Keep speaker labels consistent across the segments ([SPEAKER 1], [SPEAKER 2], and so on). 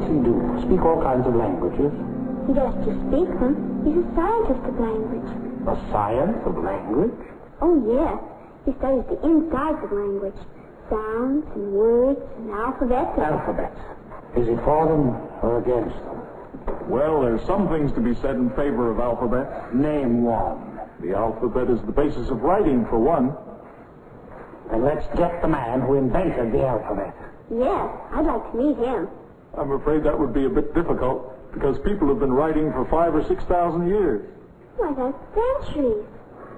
[SPEAKER 1] what's he do? Speak all kinds of languages?
[SPEAKER 2] He does just speak them. He's a scientist of language.
[SPEAKER 1] A science of language?
[SPEAKER 2] Oh, yes. He studies the insides of language. Sounds and words and alphabets.
[SPEAKER 1] Alphabets. Is he for them or against them?
[SPEAKER 3] Well, there's some things to be said in favor of alphabet.
[SPEAKER 1] Name one.
[SPEAKER 3] The alphabet is the basis of writing, for one.
[SPEAKER 1] And let's get the man who invented the alphabet.
[SPEAKER 2] Yes, I'd like to meet him.
[SPEAKER 3] I'm afraid that would be a bit difficult, because people have been writing for 5,000 or 6,000 years.
[SPEAKER 2] Why, that's centuries.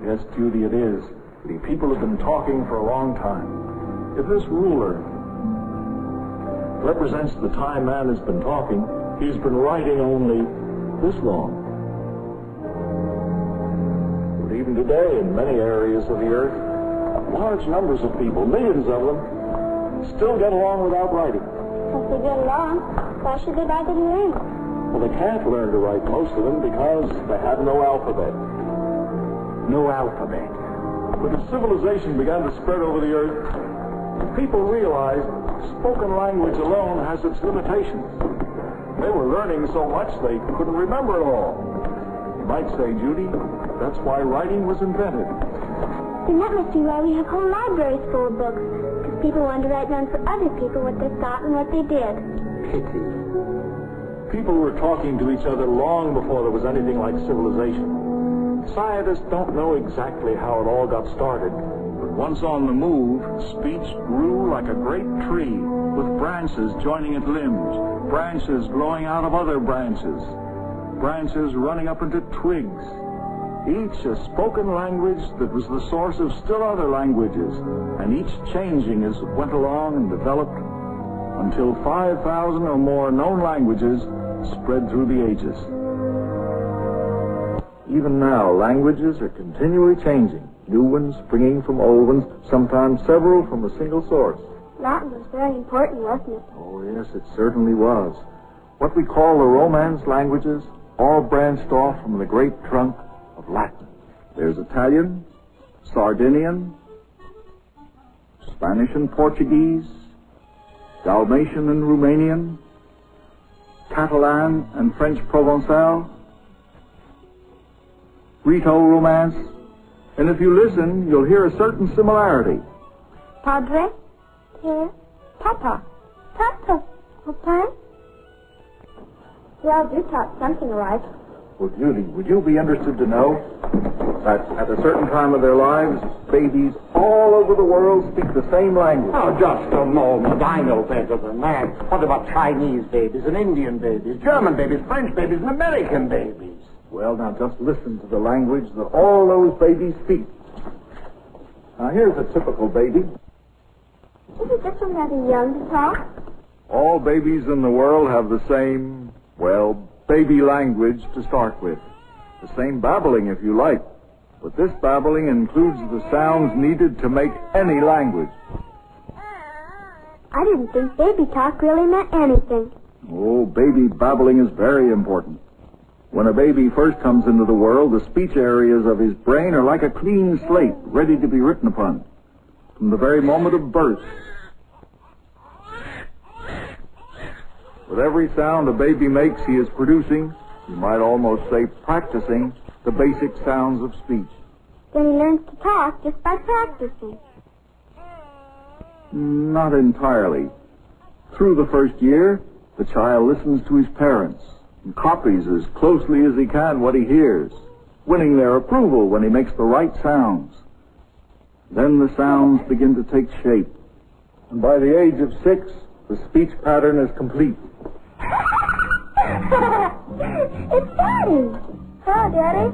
[SPEAKER 3] Yes, Judy, it is. The people have been talking for a long time. If this ruler represents the time man has been talking, he's been writing only this long. But even today, in many areas of the earth, large numbers of people, millions of them, still get along without writing.
[SPEAKER 2] If they get along, why should they bother to learn?
[SPEAKER 3] Well, they can't learn to write, most of them, because they have no alphabet.
[SPEAKER 1] No alphabet.
[SPEAKER 3] But as civilization began to spread over the earth, people realized spoken language alone has its limitations. They were learning so much they couldn't remember it all. You might say, Judy, that's why writing was invented.
[SPEAKER 2] Then that must be why we have whole libraries full of books. Because people wanted to write down for other people what they thought and what they did.
[SPEAKER 1] Pity.
[SPEAKER 3] People were talking to each other long before there was anything like civilization. Scientists don't know exactly how it all got started, but once on the move, speech grew like a great tree, with branches joining its limbs, branches growing out of other branches, branches running up into twigs, each a spoken language that was the source of still other languages, and each changing as it went along and developed, until 5,000 or more known languages spread through the ages. Even now, languages are continually changing, new ones springing from old ones, sometimes several from a single source.
[SPEAKER 2] Latin was very important, wasn't it?
[SPEAKER 3] Oh, yes, it certainly was. What we call the Romance languages all branched off from the great trunk of Latin. There's Italian, Sardinian, Spanish and Portuguese, Dalmatian and Romanian, Catalan and French Provençal, Rito-Romance, and if you listen, you'll hear a certain similarity.
[SPEAKER 2] Padre, Papa, Papa, Papa. We all do talk something alike.
[SPEAKER 3] Well, Judy, would you be interested to know that at a certain time of their lives, babies all over the world speak the same language?
[SPEAKER 1] Oh, just a moment. I know better than that. What about Chinese babies and Indian babies, German babies, French babies, and American babies?
[SPEAKER 3] Well, now just listen to the language that all those babies speak. Now, here's a typical baby.
[SPEAKER 2] Isn't this one rather young to talk?
[SPEAKER 3] All babies in the world have the same, well, baby language to start with. The same babbling, if you like. But this babbling includes the sounds needed to make any language.
[SPEAKER 2] I didn't think baby talk really meant anything.
[SPEAKER 3] Oh, baby babbling is very important. When a baby first comes into the world, the speech areas of his brain are like a clean slate, ready to be written upon. From the very moment of birth. With every sound a baby makes, he is producing, you might almost say practicing, the basic sounds of speech.
[SPEAKER 2] Then he learns to talk just by practicing.
[SPEAKER 3] Not entirely. Through the first year, the child listens to his parents and copies as closely as he can what he hears, winning their approval when he makes the right sounds. Then the sounds begin to take shape, and by the age of 6, the speech pattern is complete.
[SPEAKER 2] It's Daddy. Hello, Daddy.